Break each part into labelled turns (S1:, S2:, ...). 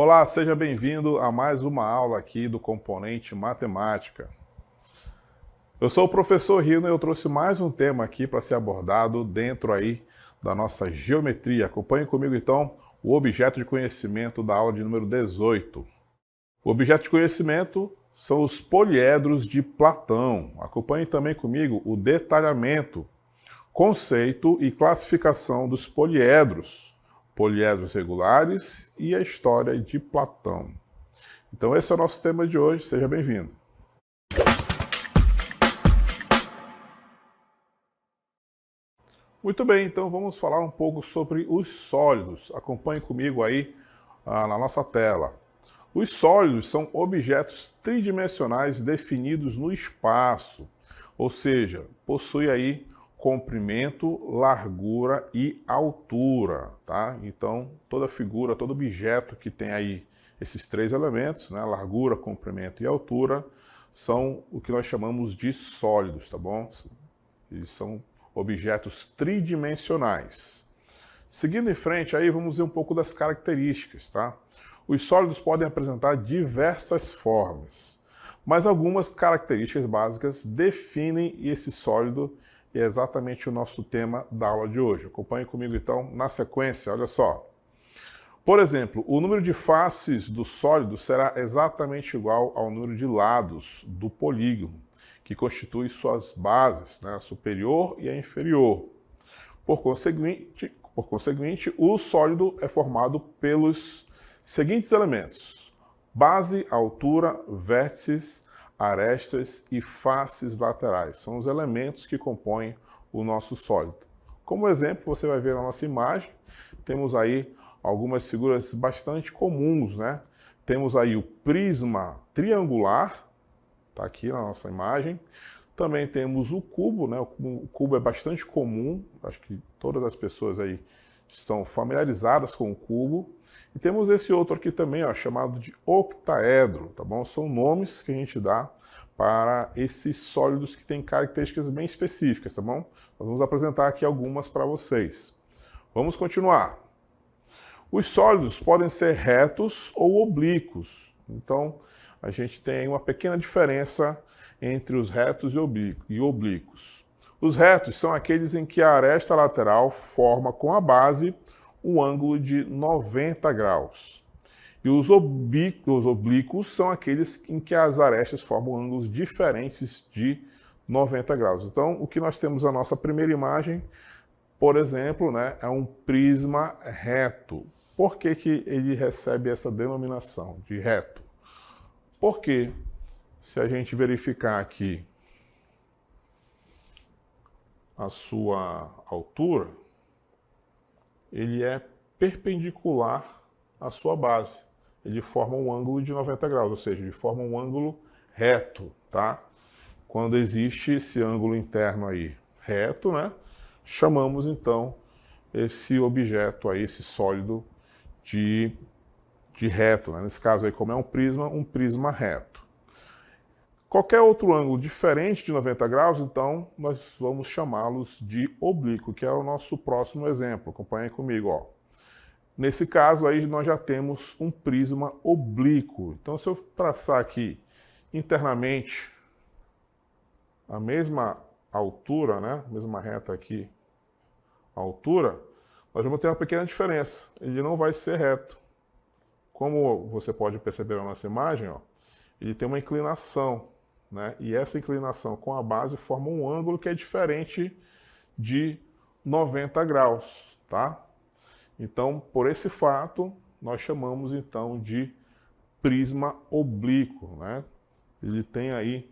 S1: Olá, seja bem-vindo a mais uma aula aqui do Componente Matemática. Eu sou o professor Rino e eu trouxe mais um tema aqui para ser abordado dentro aí da nossa geometria. Acompanhe comigo então o objeto de conhecimento da aula de número 18. O objeto de conhecimento são os poliedros de Platão. Acompanhe também comigo o detalhamento, conceito e classificação dos poliedros, poliedros regulares e a história de Platão. Então esse é o nosso tema de hoje, seja bem-vindo. Muito bem, então vamos falar um pouco sobre os sólidos. Acompanhe comigo aí na nossa tela. Os sólidos são objetos tridimensionais definidos no espaço, ou seja, possui aí comprimento, largura e altura, tá? Então, toda figura, todo objeto que tem aí esses três elementos, né, largura, comprimento e altura, são o que nós chamamos de sólidos, tá bom? Eles são objetos tridimensionais. Seguindo em frente, aí vamos ver um pouco das características, tá? Os sólidos podem apresentar diversas formas, mas algumas características básicas definem esse sólido e é exatamente o nosso tema da aula de hoje. Acompanhe comigo então na sequência, olha só. Por exemplo, o número de faces do sólido será exatamente igual ao número de lados do polígono, que constitui suas bases, né, a superior e a inferior. Por conseguinte, o sólido é formado pelos seguintes elementos: base, altura, vértices, arestas e faces laterais. São os elementos que compõem o nosso sólido. Como exemplo, você vai ver na nossa imagem, temos aí algumas figuras bastante comuns, né? Temos aí o prisma triangular, está aqui na nossa imagem. Também temos o cubo, né? O cubo é bastante comum, acho que todas as pessoas aí estão familiarizadas com o cubo. E temos esse outro aqui também, ó, chamado de octaedro, tá bom? São nomes que a gente dá para esses sólidos que têm características bem específicas, tá bom? Nós vamos apresentar aqui algumas para vocês. Vamos continuar. Os sólidos podem ser retos ou oblíquos. Então, a gente tem uma pequena diferença entre os retos e oblíquos. Os retos são aqueles em que a aresta lateral forma com a base um ângulo de 90 graus. E os oblíquos são aqueles em que as arestas formam ângulos diferentes de 90 graus. Então, o que nós temos na nossa primeira imagem, por exemplo, né, é um prisma reto. Por que que ele recebe essa denominação de reto? Porque, se a gente verificar aqui a sua altura, ele é perpendicular à sua base. Ele forma um ângulo de 90 graus, ou seja, ele forma um ângulo reto, tá? Quando existe esse ângulo interno aí reto, né? Chamamos então esse objeto aí, esse sólido de reto, né? Nesse caso aí, como é um prisma reto. Qualquer outro ângulo diferente de 90 graus, então, nós vamos chamá-los de oblíquo, que é o nosso próximo exemplo. Acompanhem comigo, ó. Nesse caso aí, nós já temos um prisma oblíquo. Então, se eu traçar aqui internamente a mesma altura, né? Mesma reta aqui, a altura, nós vamos ter uma pequena diferença. Ele não vai ser reto. Como você pode perceber na nossa imagem, ó, ele tem uma inclinação, né? E essa inclinação com a base forma um ângulo que é diferente de 90 graus, tá? Então, por esse fato, nós chamamos então de prisma oblíquo, né? Ele tem aí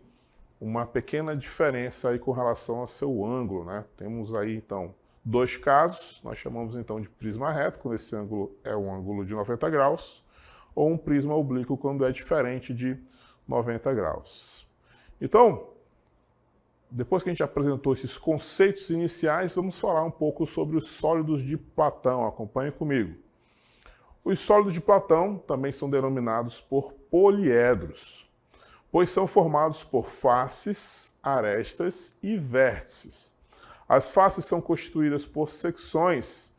S1: uma pequena diferença aí com relação ao seu ângulo, né? Temos aí então dois casos, nós chamamos então de prisma reto, quando esse ângulo é um ângulo de 90 graus, ou um prisma oblíquo quando é diferente de 90 graus. Então, depois que a gente apresentou esses conceitos iniciais, vamos falar um pouco sobre os sólidos de Platão. Acompanhe comigo. Os sólidos de Platão também são denominados por poliedros, pois são formados por faces, arestas e vértices. As faces são constituídas por seções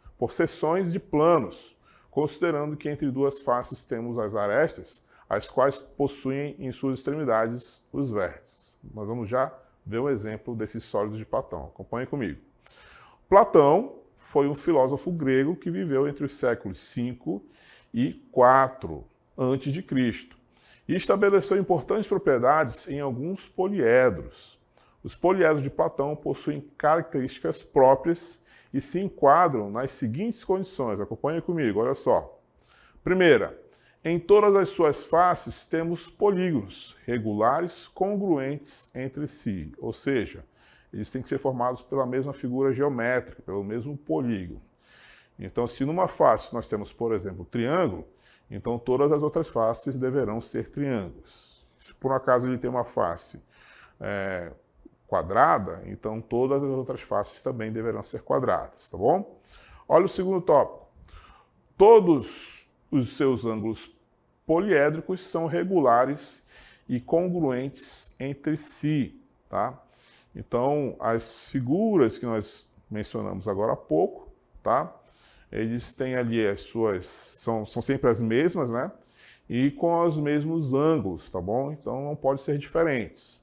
S1: de planos, considerando que entre duas faces temos as arestas, as quais possuem em suas extremidades os vértices. Nós vamos já ver um exemplo desses sólidos de Platão. Acompanhe comigo. Platão foi um filósofo grego que viveu entre os séculos 5 e 4 a.C. e estabeleceu importantes propriedades em alguns poliedros. Os poliedros de Platão possuem características próprias e se enquadram nas seguintes condições. Acompanhe comigo, olha só. Primeira, em todas as suas faces temos polígonos regulares congruentes entre si, ou seja, eles têm que ser formados pela mesma figura geométrica, pelo mesmo polígono. Então, se numa face nós temos, por exemplo, triângulo, então todas as outras faces deverão ser triângulos. Se por um acaso ele tem uma face quadrada, então todas as outras faces também deverão ser quadradas, tá bom? Olha o segundo tópico. Todos os seus ângulos poliédricos são regulares e congruentes entre si, tá? Então, as figuras que nós mencionamos agora há pouco, tá? Eles têm ali as suas... São sempre as mesmas, né? E com os mesmos ângulos, tá bom? Então, não pode ser diferentes.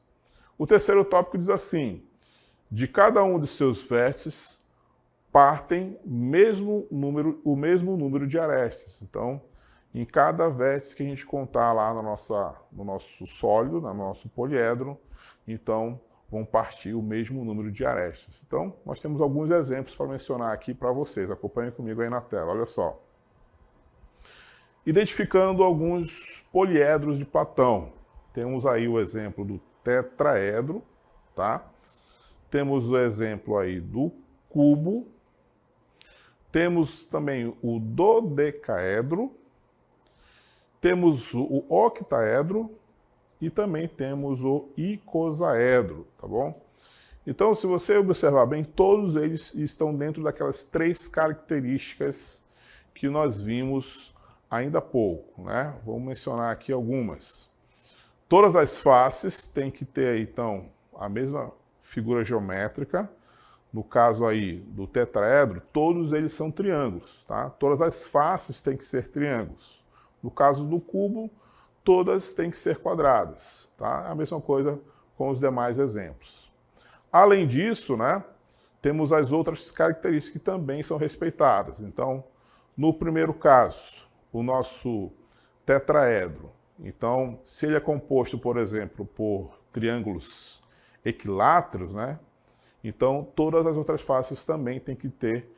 S1: O terceiro tópico diz assim: de cada um de seus vértices partem o mesmo número de arestas. Então, em cada vértice que a gente contar lá no nosso sólido, no nosso poliedro, então vão partir o mesmo número de arestas. Então, nós temos alguns exemplos para mencionar aqui para vocês. Acompanhem comigo aí na tela, olha só. Identificando alguns poliedros de Platão. Temos aí o exemplo do tetraedro, tá? Temos o exemplo aí do cubo. Temos também o dodecaedro. Temos o octaedro. E também temos o icosaedro, tá bom? Então, se você observar bem, todos eles estão dentro daquelas três características que nós vimos ainda há pouco, né? Vou mencionar aqui algumas. Todas as faces têm que ter, então, a mesma figura geométrica. No caso aí do tetraedro, todos eles são triângulos, tá? Todas as faces têm que ser triângulos. No caso do cubo, todas têm que ser quadradas, tá? A mesma coisa com os demais exemplos. Além disso, né, temos as outras características que também são respeitadas. Então, no primeiro caso, o nosso tetraedro. Então, se ele é composto, por exemplo, por triângulos equiláteros, né, então todas as outras faces também têm que ter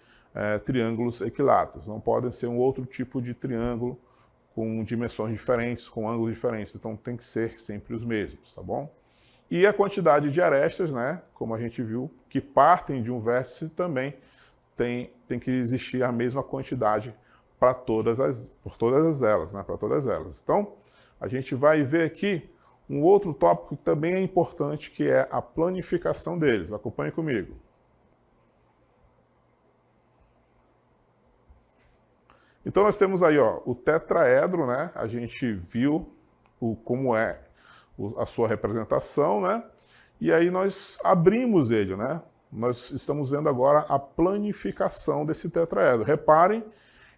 S1: triângulos equiláteros. Não podem ser um outro tipo de triângulo com dimensões diferentes, com ângulos diferentes. Então tem que ser sempre os mesmos, tá bom? E a quantidade de arestas, né, como a gente viu, que partem de um vértice também tem que existir a mesma quantidade para todas elas, né, para todas elas. Então, a gente vai ver aqui um outro tópico que também é importante, que é a planificação deles. Acompanhe comigo. Então nós temos aí, ó, o tetraedro, né? A gente viu como é a sua representação, né? E aí nós abrimos ele, né? Nós estamos vendo agora a planificação desse tetraedro. Reparem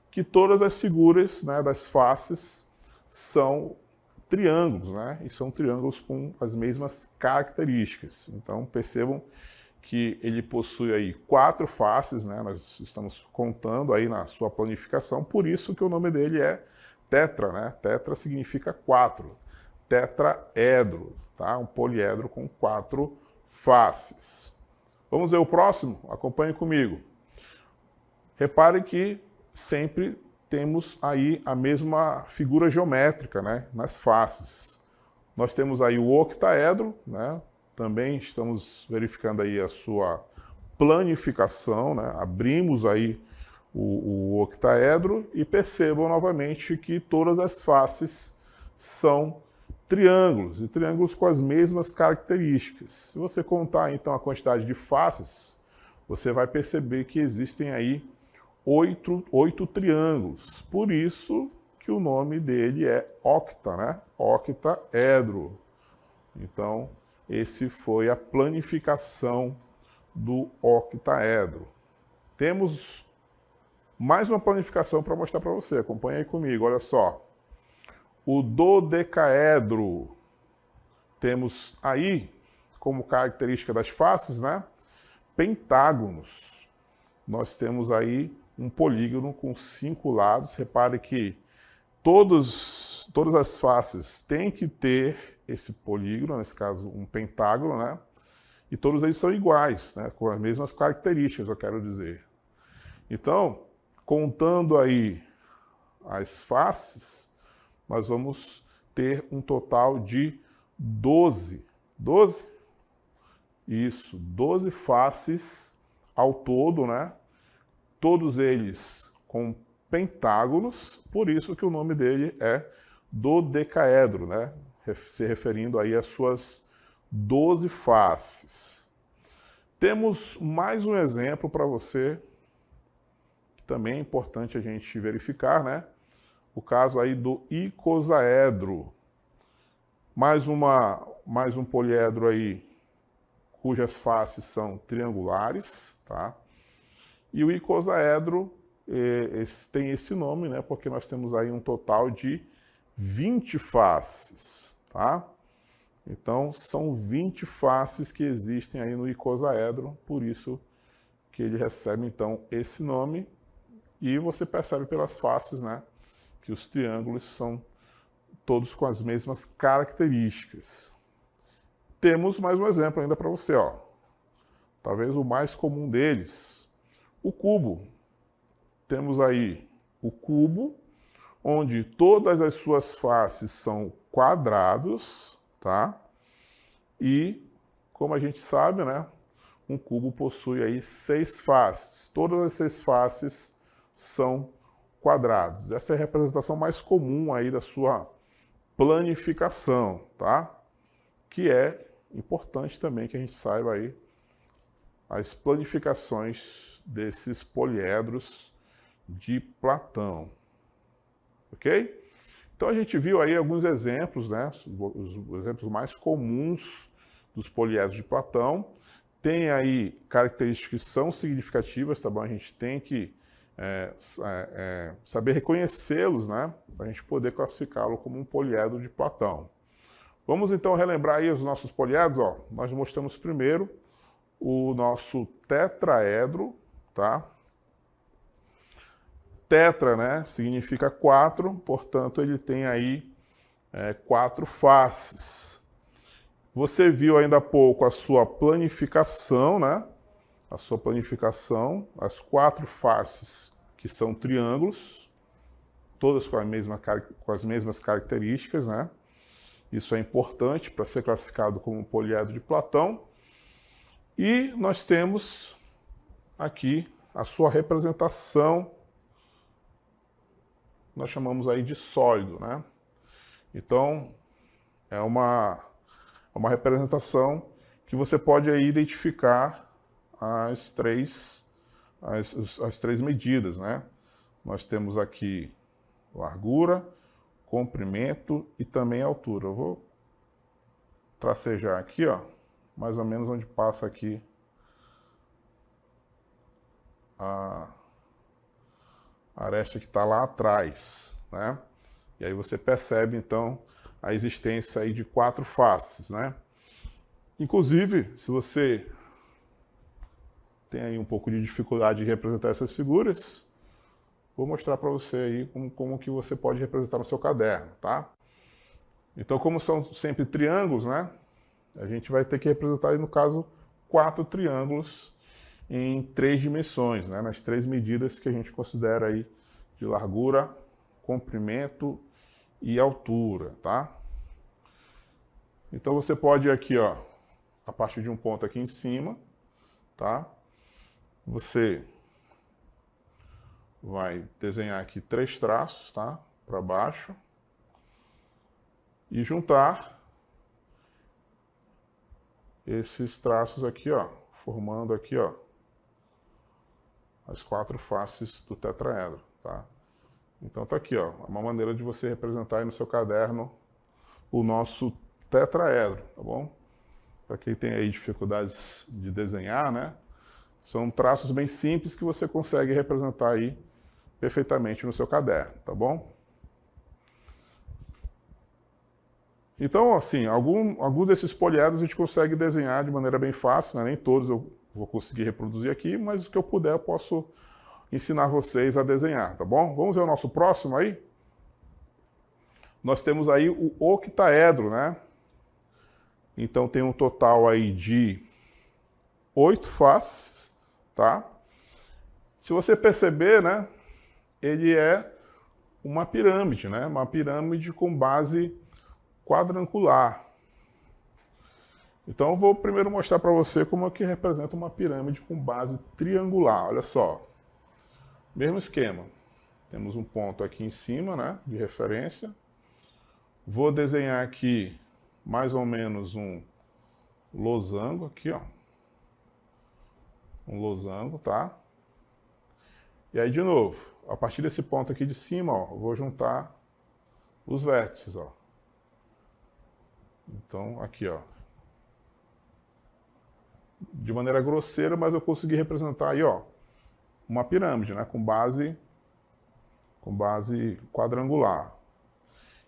S1: que todas as figuras, né, das faces são triângulos, né? E são triângulos com as mesmas características. Então percebam que ele possui aí 4 faces, né? Nós estamos contando aí na sua planificação, por isso que o nome dele é tetra, né? Tetra significa 4, tetraedro, tá? Um poliedro com 4 faces. Vamos ver o próximo? Acompanhe comigo. Repare que sempre temos aí a mesma figura geométrica, né? Nas faces. Nós temos aí o octaedro, né? Também estamos verificando aí a sua planificação, né? Abrimos aí o octaedro e percebam novamente que todas as faces são triângulos, e triângulos com as mesmas características. Se você contar então a quantidade de faces, você vai perceber que existem aí 8 triângulos. Por isso que o nome dele é octa, né? Octaedro. Então, esse foi a planificação do octaedro. Temos Mais uma planificação para mostrar para você. Acompanha aí comigo, olha só. O dodecaedro. Temos aí, como característica das faces, né? Pentágonos. Nós temos aí um polígono com 5 lados. Repare que todas as faces têm que ter esse polígono, nesse caso um pentágono, né? E todos eles são iguais, né? Com as mesmas características, eu quero dizer. Então, contando aí as faces, nós vamos ter um total de 12. 12? Isso, 12 faces ao todo, né? Todos eles com pentágonos, por isso que o nome dele é dodecaedro, né? Se referindo aí às suas 12 faces. Temos mais um exemplo para você, que também é importante a gente verificar, né? O caso aí do icosaedro. Mais um poliedro aí, cujas faces são triangulares, tá? E o icosaedro tem esse nome, né? Porque nós temos aí um total de 20 faces, tá? Então, são 20 faces que existem aí no icosaedro, por isso que ele recebe, então, esse nome. E você percebe pelas faces, né? Que os triângulos são todos com as mesmas características. Temos mais um exemplo ainda para você, ó. Talvez o mais comum deles, o cubo. Temos aí o cubo, onde todas as suas faces são quadrados, tá? E, como a gente sabe, né? Um cubo possui aí 6 faces. Todas as 6 faces são quadrados. Essa é a representação mais comum aí da sua planificação, tá? Que é importante também que a gente saiba aí as planificações desses poliedros de Platão, ok? Então a gente viu aí alguns exemplos, né? Os exemplos mais comuns dos poliedros de Platão. Tem aí características que são significativas, tá bom? A gente tem que saber reconhecê-los, né? Para a gente poder classificá-lo como um poliedro de Platão. Vamos então relembrar aí os nossos poliedros, ó. Nós mostramos primeiro o nosso tetraedro, tá? Tetra, né? Significa 4, portanto ele tem aí 4 faces. Você viu ainda há pouco a sua planificação, né? A sua planificação, as 4 faces que são triângulos, todas com as mesmas características, né? Isso é importante para ser classificado como poliedro de Platão. E nós temos aqui a sua representação, nós chamamos aí de sólido, né? Então, é uma representação que você pode aí identificar as três medidas, né? Nós temos aqui largura, comprimento e também altura. Eu vou tracejar aqui, ó, mais ou menos onde passa aqui a aresta que está lá atrás, né? E aí você percebe, então, a existência aí de 4 faces, né? Inclusive, se você tem aí um pouco de dificuldade de representar essas figuras, vou mostrar para você aí como que você pode representar no seu caderno, tá? Então, como são sempre triângulos, né? A gente vai ter que representar aí, no caso, 4 triângulos em 3 dimensões, né? Nas 3 medidas que a gente considera aí de largura, comprimento e altura, tá? Então você pode aqui, ó, a partir de um ponto aqui em cima, tá? Você vai desenhar aqui 3 traços, tá? Para baixo. E juntar esses traços aqui, ó, formando aqui, ó, as 4 faces do tetraedro, tá? Então tá aqui, ó, uma maneira de você representar aí no seu caderno o nosso tetraedro, tá bom? Para quem tem aí dificuldades de desenhar, né? São traços bem simples que você consegue representar aí perfeitamente no seu caderno, tá bom? Então, assim, algum desses poliedros a gente consegue desenhar de maneira bem fácil, né? Nem todos eu vou conseguir reproduzir aqui, mas o que eu puder eu posso ensinar vocês a desenhar, tá bom? Vamos ver o nosso próximo aí? Nós temos aí o octaedro, né? Então tem um total aí de 8 faces, tá? Se você perceber, né? Ele é uma pirâmide, né? Uma pirâmide com base quadrangular. Então eu vou primeiro mostrar para você como é que representa uma pirâmide com base triangular. Olha só. Mesmo esquema. Temos um ponto aqui em cima, né, de referência. Vou desenhar aqui mais ou menos um losango aqui, ó. Um losango, tá? E aí, de novo, a partir desse ponto aqui de cima, ó, eu vou juntar os vértices, ó. Então, aqui, ó. De maneira grosseira, mas eu consegui representar aí, ó, uma pirâmide, né, com base quadrangular.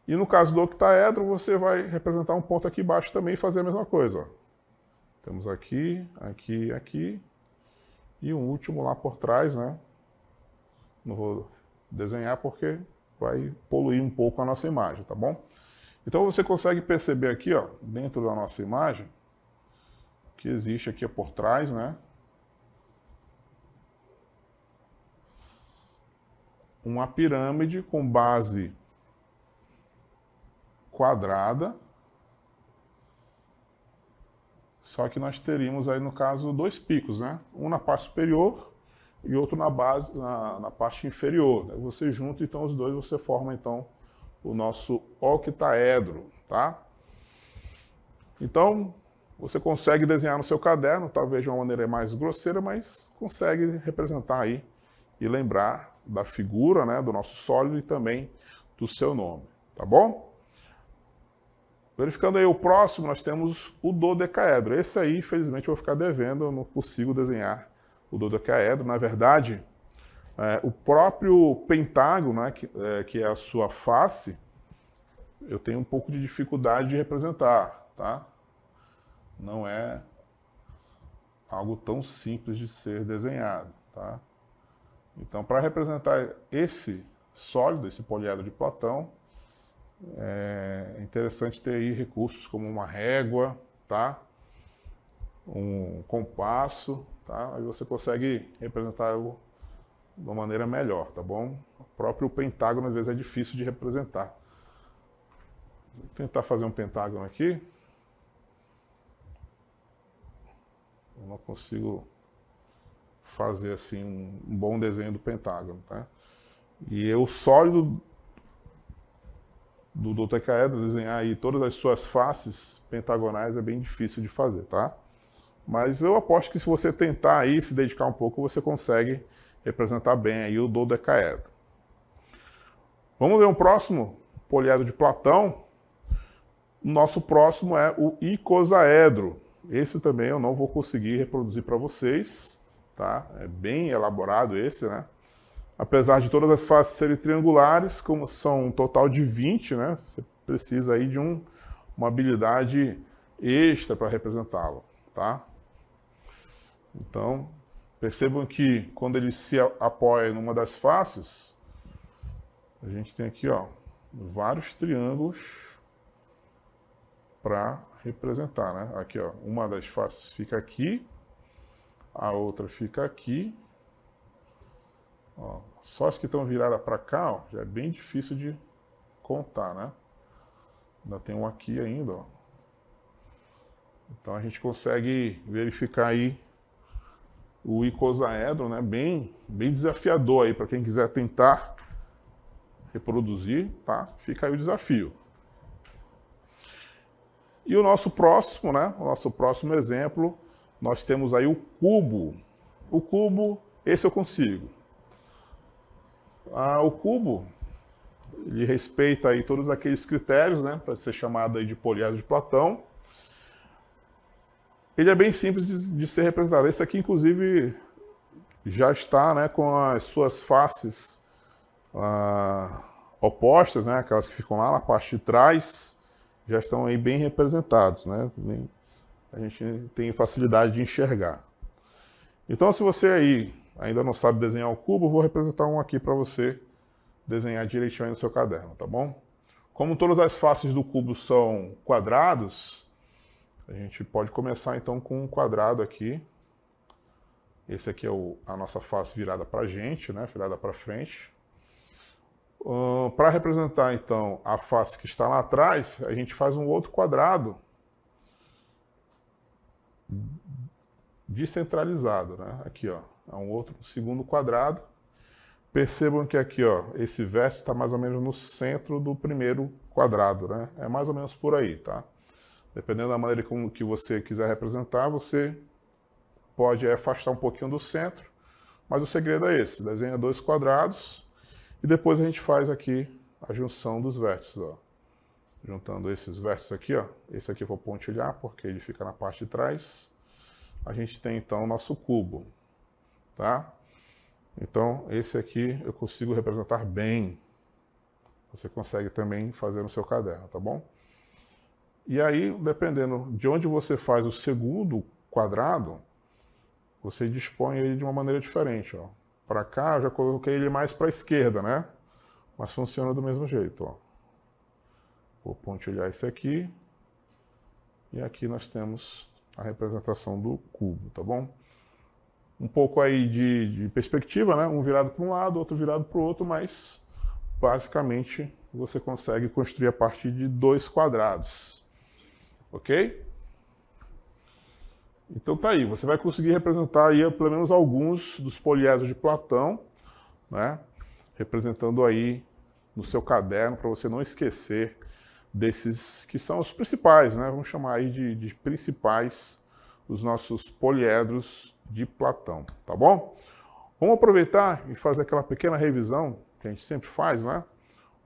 S1: E no caso do octaedro, você vai representar um ponto aqui embaixo também e fazer a mesma coisa, ó. Temos aqui, aqui, aqui, e um último lá por trás, né? Não vou desenhar porque vai poluir um pouco a nossa imagem, tá bom? Então você consegue perceber aqui, ó, dentro da nossa imagem, que existe aqui por trás, né? Uma pirâmide com base quadrada. Só que nós teríamos aí, no caso, 2 picos, né? Um na parte superior e outro na base, na parte inferior. Você junta, então, os dois, você forma, então, o nosso octaedro, tá? Então, você consegue desenhar no seu caderno, talvez de uma maneira mais grosseira, mas consegue representar aí e lembrar da figura, né, do nosso sólido e também do seu nome, tá bom? Verificando aí o próximo, nós temos o dodecaedro. Esse aí, infelizmente, eu vou ficar devendo, eu não consigo desenhar o dodecaedro. Na verdade, o próprio pentágono, né, que é a sua face, eu tenho um pouco de dificuldade de representar, tá? Não é algo tão simples de ser desenhado, tá? Então, para representar esse sólido, esse poliedro de Platão, é interessante ter aí recursos como uma régua, tá? Um compasso, tá? Aí você consegue representar de uma maneira melhor, tá bom? O próprio pentágono às vezes é difícil de representar. Vou tentar fazer um pentágono aqui. Eu não consigo fazer assim um bom desenho do pentágono, tá? E o sólido do dodecaedro, desenhar aí todas as suas faces pentagonais é bem difícil de fazer, tá? Mas eu aposto que se você tentar aí, se dedicar um pouco, você consegue representar bem aí o dodecaedro. Vamos ver um próximo poliedro de Platão. O nosso próximo é o icosaedro. Esse também eu não vou conseguir reproduzir para vocês, tá? É bem elaborado esse, né? Apesar de todas as faces serem triangulares, como são um total de 20, né? Você precisa aí de uma habilidade extra para representá-lo, tá? Então, percebam que quando ele se apoia numa das faces, a gente tem aqui, ó, vários triângulos para representar, né? Aqui, ó, uma das faces fica aqui, a outra fica aqui. Ó, só as que estão viradas para cá, ó, já é bem difícil de contar, né? Ainda tem um aqui ainda, ó. Então a gente consegue verificar aí o icosaedro, né? Bem desafiador aí para quem quiser tentar reproduzir, tá? Fica aí o desafio. E o nosso próximo, né? O nosso próximo exemplo, nós temos aí o cubo. O cubo, esse eu consigo. O cubo, ele respeita aí todos aqueles critérios, né, para ser chamado aí de poliedro de Platão. Ele é bem simples de ser representado. Esse aqui, inclusive, já está, né, com as suas faces opostas, né? Aquelas que ficam lá na parte de trás, já estão aí bem representados, né? A gente tem facilidade de enxergar. Então, se você aí ainda não sabe desenhar o cubo, eu vou representar um aqui para você desenhar direitinho aí no seu caderno, tá bom? Como todas as faces do cubo são quadrados, a gente pode começar então com um quadrado aqui. Esse aqui é a nossa face virada para a gente, né? Virada para frente. Para representar então a face que está lá atrás, a gente faz um outro quadrado descentralizado, né? Aqui, ó, é um outro segundo quadrado. Percebam que aqui, ó, esse vértice está mais ou menos no centro do primeiro quadrado, né? É mais ou menos por aí, tá? Dependendo da maneira como que você quiser representar, você pode afastar um pouquinho do centro, mas o segredo é esse: desenha dois quadrados e depois a gente faz aqui a junção dos vértices, ó. Juntando esses vértices aqui, ó. Esse aqui eu vou pontilhar porque ele fica na parte de trás. A gente tem então o nosso cubo, tá? Então esse aqui eu consigo representar bem. Você consegue também fazer no seu caderno, tá bom? E aí, dependendo de onde você faz o segundo quadrado, você dispõe ele de uma maneira diferente, ó. Para cá, eu já coloquei ele mais para a esquerda, né? Mas funciona do mesmo jeito, ó. Vou pontilhar esse aqui. E aqui nós temos a representação do cubo, tá bom? Um pouco aí de perspectiva, né? Um virado para um lado, outro virado para o outro, mas basicamente você consegue construir a partir de dois quadrados, ok? Então tá aí, você vai conseguir representar aí pelo menos alguns dos poliedros de Platão, né? Representando aí no seu caderno, para você não esquecer desses que são os principais, né? Vamos chamar aí de principais os nossos poliedros de Platão, tá bom? Vamos aproveitar e fazer aquela pequena revisão que a gente sempre faz, né?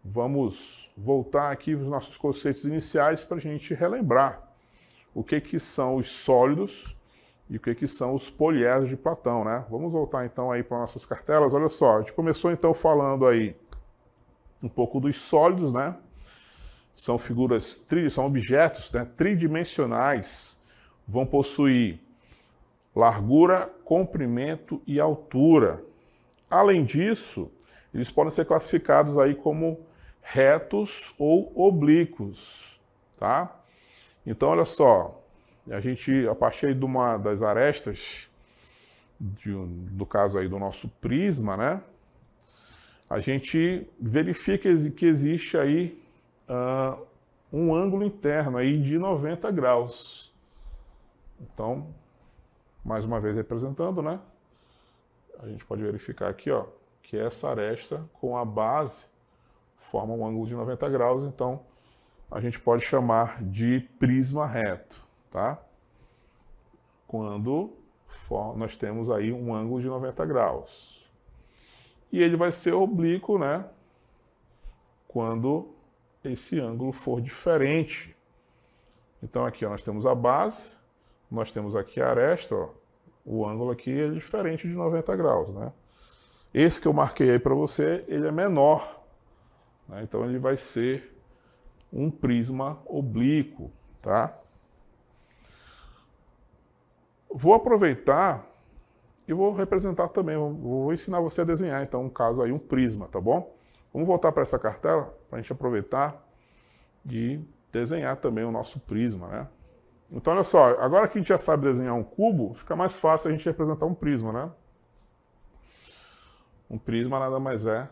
S1: Vamos voltar aqui os nossos conceitos iniciais para a gente relembrar o que são os sólidos e o que são os poliedros de Platão, né? Vamos voltar então aí para nossas cartelas. Olha só, a gente começou então falando aí um pouco dos sólidos, né? São figuras, são objetos, né, tridimensionais, vão possuir largura, comprimento e altura. Além disso, eles podem ser classificados aí como retos ou oblíquos, tá? Então, olha só, a gente, a partir de uma das arestas, do caso aí do nosso prisma, né? A gente verifica que existe aí um ângulo interno aí de 90 graus. Então, mais uma vez representando, né? A gente pode verificar aqui, ó, que essa aresta com a base forma um ângulo de 90 graus, então a gente pode chamar de prisma reto, tá? Quando nós temos aí um ângulo de 90 graus. E ele vai ser oblíquo, né? Quando esse ângulo for diferente. Então aqui, ó, nós temos a base, nós temos aqui a aresta, ó, o ângulo aqui é diferente de 90 graus, né? Esse que eu marquei aí para você, ele é menor, né? Então ele vai ser um prisma oblíquo, tá? Vou aproveitar e vou representar também, vou ensinar você a desenhar, então, um caso aí, um prisma, tá bom? Vamos voltar para essa cartela, para a gente aproveitar e desenhar também o nosso prisma, né? Então, olha só, agora que a gente já sabe desenhar um cubo, fica mais fácil a gente representar um prisma, né? Um prisma nada mais é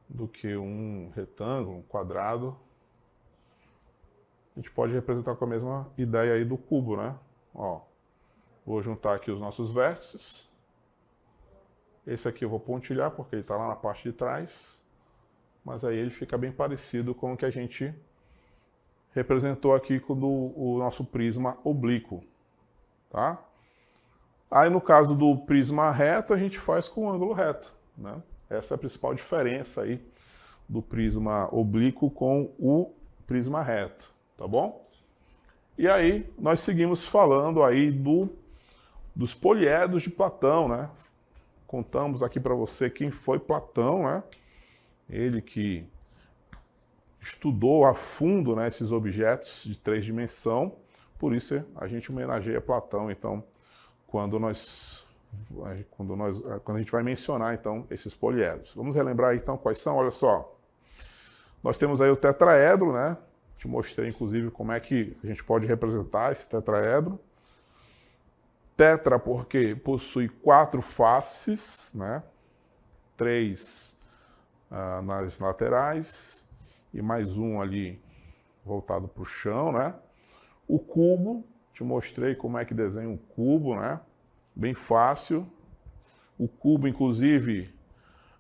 S1: do que um retângulo, um quadrado. A gente pode representar com a mesma ideia aí do cubo, né? Ó, vou juntar aqui os nossos vértices. Esse aqui eu vou pontilhar porque ele está lá na parte de trás. Mas aí ele fica bem parecido com o que a gente representou aqui com o nosso prisma oblíquo, tá? Aí no caso do prisma reto, a gente faz com ângulo reto, né? Essa é a principal diferença aí do prisma oblíquo com o prisma reto, tá bom? E aí nós seguimos falando aí dos poliedros de Platão, né? contamos aqui para você quem foi Platão, né? Ele que estudou a fundo, né, esses objetos de 3 dimensões, por isso a gente homenageia Platão, então, quando a gente vai mencionar, então, esses poliedros. Vamos relembrar, então, quais são? Olha só, nós temos aí o tetraedro, né? Te mostrei, inclusive, como é que a gente pode representar esse tetraedro. Tetra porque possui 4 faces, né? 3 nas laterais e mais um ali voltado para o chão, né? O cubo, te mostrei como é que desenha um cubo, né? Bem fácil. O cubo, inclusive,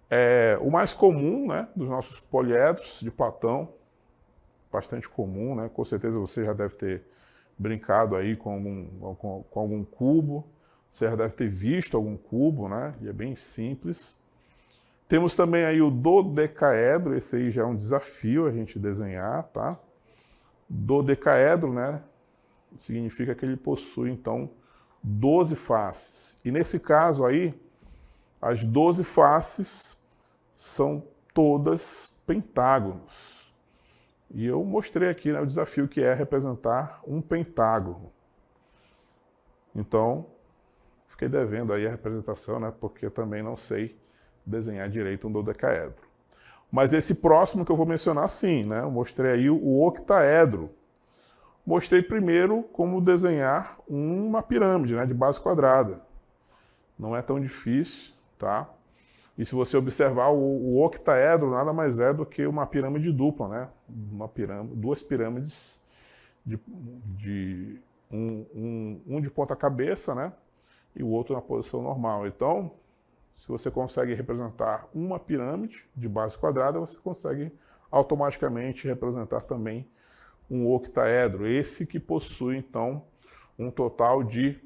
S1: é o mais comum, né, dos nossos poliedros de Platão. Bastante comum, né? Com certeza você já deve ter brincado aí com algum cubo. Você já deve ter visto algum cubo, né? E é bem simples. Temos também aí o dodecaedro, esse aí já é um desafio a gente desenhar, tá? Dodecaedro, né? Significa que ele possui, então, 12 faces. E nesse caso aí, as 12 faces são todas pentágonos. E eu mostrei aqui, né, o desafio que é representar um pentágono. Então, fiquei devendo aí a representação, né, porque eu também não sei desenhar direito um dodecaedro. Mas esse próximo que eu vou mencionar, sim, né? Eu mostrei aí o octaedro. Mostrei primeiro como desenhar uma pirâmide, né, de base quadrada. Não é tão difícil, tá? E se você observar, o octaedro nada mais é do que uma pirâmide dupla, né? Duas pirâmides, um de ponta cabeça, né? E o outro na posição normal. Então, se você consegue representar uma pirâmide de base quadrada, você consegue automaticamente representar também um octaedro, esse que possui, então, um total de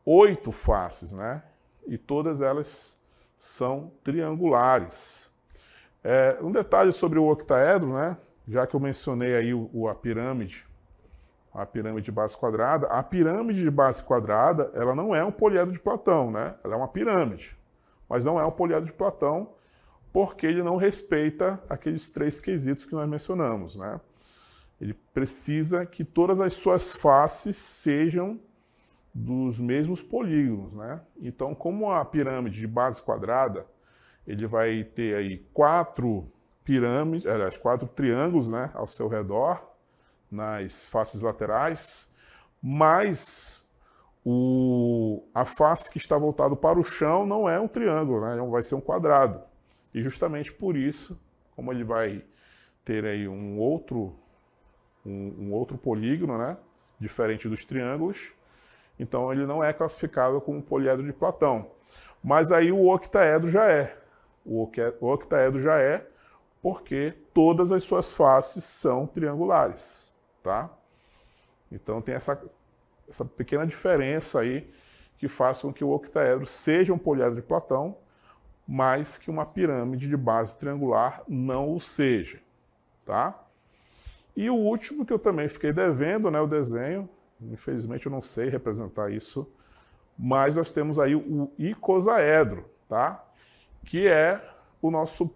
S1: 8 faces, né? E todas elas são triangulares. Um detalhe sobre o octaedro, né? Já que eu mencionei aí a pirâmide de base quadrada, a pirâmide de base quadrada, ela não é um poliedro de Platão, né? Ela é uma pirâmide, mas não é um poliedro de Platão, porque ele não respeita aqueles 3 quesitos que nós mencionamos, né? Ele precisa que todas as suas faces sejam dos mesmos polígonos, né? Então, como a pirâmide de base quadrada, ele vai ter aí 4 triângulos, né, ao seu redor, nas faces laterais, mas a face que está voltada para o chão não é um triângulo, né? Vai ser um quadrado. E justamente por isso, como ele vai ter aí um outro polígono, né, diferente dos triângulos, então ele não é classificado como poliedro de Platão. Mas aí o octaedro já é. O octaedro já é porque todas as suas faces são triangulares, tá? Então tem essa pequena diferença aí que faz com que o octaedro seja um poliedro de Platão, mas que uma pirâmide de base triangular não o seja, tá? E o último que eu também fiquei devendo, né, o desenho, infelizmente eu não sei representar isso, mas nós temos aí o icosaedro, tá? Que é o nosso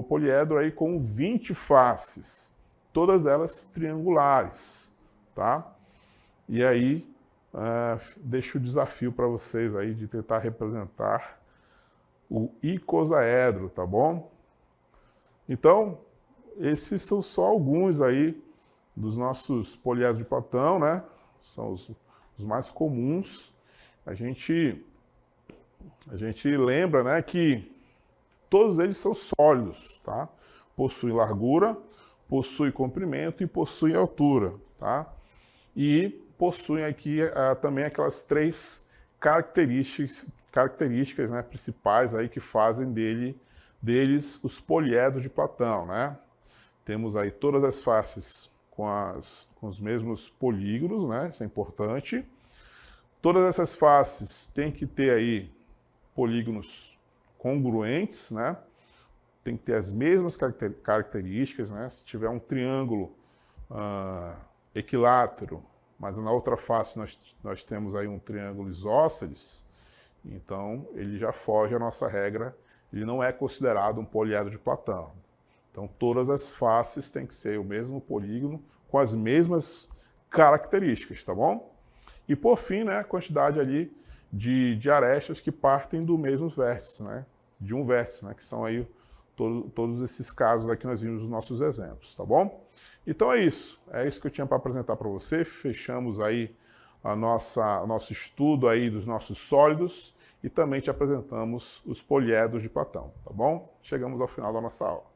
S1: poliedro aí com 20 faces, todas elas triangulares, tá? E aí, deixo o desafio para vocês aí de tentar representar o icosaedro, tá bom? Então, esses são só alguns aí dos nossos poliedros de Platão, né? São os mais comuns. A gente lembra, né, que todos eles são sólidos, tá? Possuem largura, possuem comprimento e possuem altura, tá? E possuem aqui também aquelas 3 características, né, principais aí que fazem deles os poliedros de Platão, né? Temos aí todas as faces com os mesmos polígonos, né? Isso é importante. Todas essas faces têm que ter aí polígonos congruentes, né? Tem que ter as mesmas características, né? Se tiver um triângulo equilátero, mas na outra face nós temos aí um triângulo isósceles, Então, ele já foge à nossa regra, ele não é considerado um poliedro de Platão. Então, todas as faces têm que ser o mesmo polígono, com as mesmas características, tá bom? E por fim, né, a quantidade ali de arestas que partem do mesmo vértice, né? De um vértice, né? Que são aí todos esses casos aqui que nós vimos nos nossos exemplos, tá bom? Então é isso que eu tinha para apresentar para você. Fechamos aí o nosso estudo aí dos nossos sólidos e também te apresentamos os poliedros de Platão, tá bom? Chegamos ao final da nossa aula.